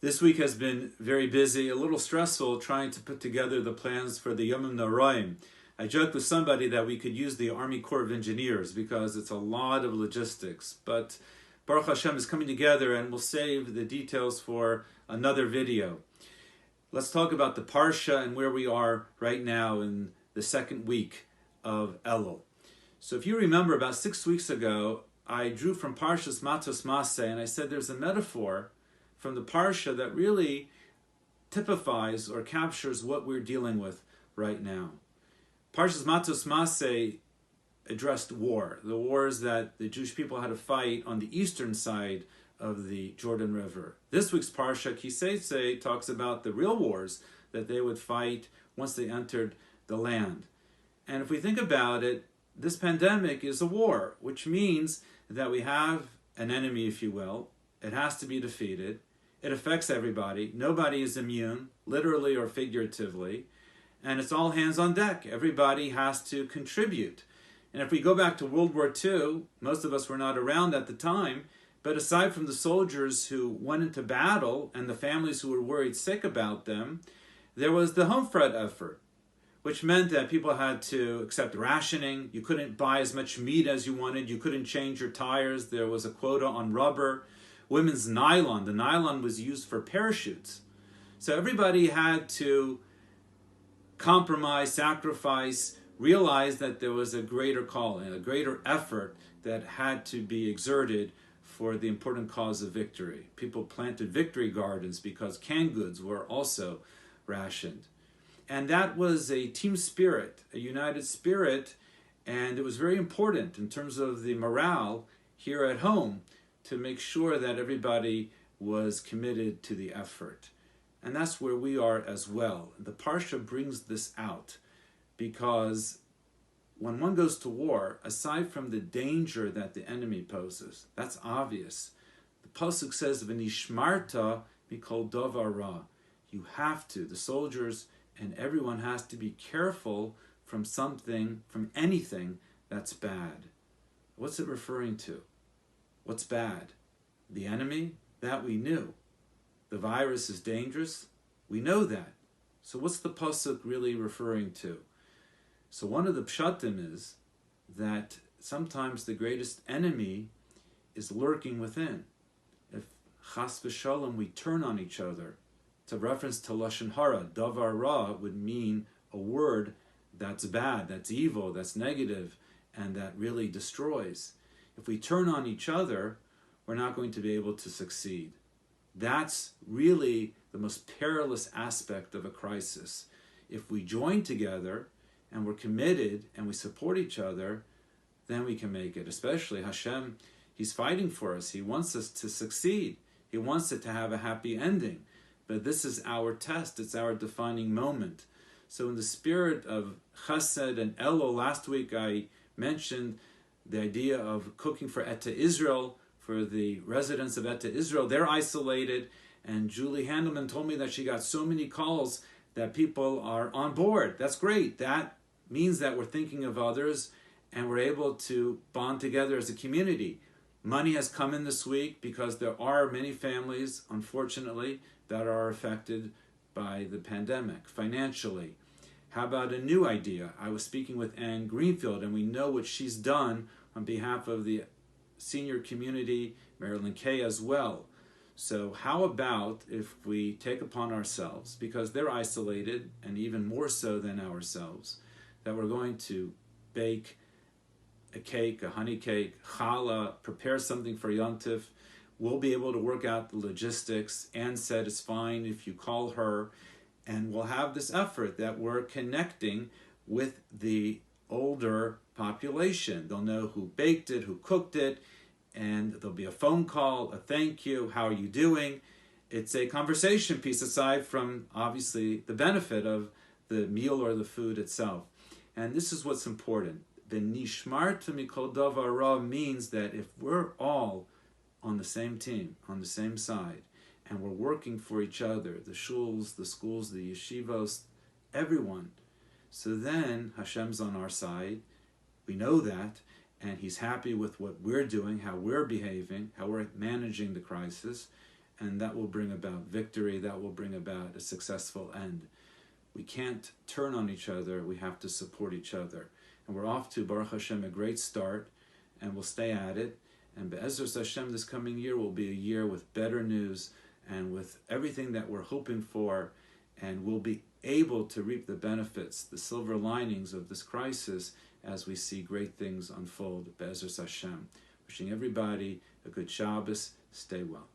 This week has been very busy, a little stressful trying to put together the plans for the Yomim Noraim. I joked with somebody that we could use the Army Corps of Engineers because it's a lot of logistics. But Baruch Hashem is coming together, and we'll save the details for another video. Let's talk about the Parsha and where we are right now in the second week of Elul. So if you remember, about 6 weeks ago, I drew from Parshas Matos Maseh, and I said there's a metaphor from the Parsha that really typifies or captures what we're dealing with right now. Parshas Matos Maseh addressed war, the wars that the Jewish people had to fight on the eastern side of the Jordan River. This week's Parsha, Setzei, talks about the real wars that they would fight once they entered the land. And if we think about it, this pandemic is a war, which means that we have an enemy, if you will. It has to be defeated. It affects everybody. Nobody is immune, literally or figuratively. And it's all hands on deck. Everybody has to contribute. And if we go back to World War II, most of us were not around at the time, but aside from the soldiers who went into battle and the families who were worried sick about them, there was the home front effort, which meant that people had to accept rationing. You couldn't buy as much meat as you wanted. You couldn't change your tires. There was a quota on rubber. Women's nylon. The nylon was used for parachutes. So everybody had to compromise, sacrifice, realize that there was a greater calling, a greater effort that had to be exerted for the important cause of victory. People planted victory gardens because canned goods were also rationed. And that was a team spirit, a united spirit, and it was very important in terms of the morale here at home to make sure that everybody was committed to the effort. And that's where we are as well. The Parsha brings this out because when one goes to war, aside from the danger that the enemy poses, that's obvious. The Pasuk says, V'nishmarta mikol davar ra. You have to, the soldiers and everyone has to be careful from something, from anything that's bad. What's it referring to? What's bad? The enemy? That we knew. The virus is dangerous? We know that. So what's the pasuk really referring to? So one of the pshatim is that sometimes the greatest enemy is lurking within. If chas v'shalom we turn on each other, it's a reference to Lashon Hara. Davar Ra would mean a word that's bad, that's evil, that's negative, and that really destroys. If we turn on each other, we're not going to be able to succeed. That's really the most perilous aspect of a crisis. If we join together and we're committed and we support each other, then we can make it. Especially Hashem, He's fighting for us. He wants us to succeed. He wants it to have a happy ending. But this is our test. It's our defining moment. So in the spirit of Chesed and Elul, last week I mentioned the idea of cooking for Etta Israel, for the residents of Etta Israel. They're isolated, and Julie Handelman told me that she got so many calls that people are on board. That's great. That means that we're thinking of others and we're able to bond together as a community. Money has come in this week because there are many families, unfortunately, that are affected by the pandemic financially. How about a new idea? I was speaking with Anne Greenfield, and we know what she's done on behalf of the senior community, Marilyn Kay as well. So how about if we take upon ourselves, because they're isolated, and even more so than ourselves, that we're going to bake a cake, a honey cake, challah, prepare something for Yontif. We'll be able to work out the logistics. Anne said it's fine if you call her, and we'll have this effort that we're connecting with the older population. They'll know who baked it, who cooked it, and there'll be a phone call, a thank you, how are you doing? It's a conversation piece aside from, obviously, the benefit of the meal or the food itself. And this is what's important. The nishmarta mikol davar ra means that if we're all on the same team, on the same side, and we're working for each other, the shuls, the schools, the yeshivos, everyone, so then Hashem's on our side. We know that, and He's happy with what we're doing, how we're behaving, how we're managing the crisis, and that will bring about victory, that will bring about a successful end. We can't turn on each other, we have to support each other. And we're off to, Baruch Hashem, a great start, and we'll stay at it. And Be'ezras Hashem, this coming year will be a year with better news and with everything that we're hoping for, and we'll be able to reap the benefits, the silver linings of this crisis as we see great things unfold. Be'ezras Hashem. Wishing everybody a good Shabbos. Stay well.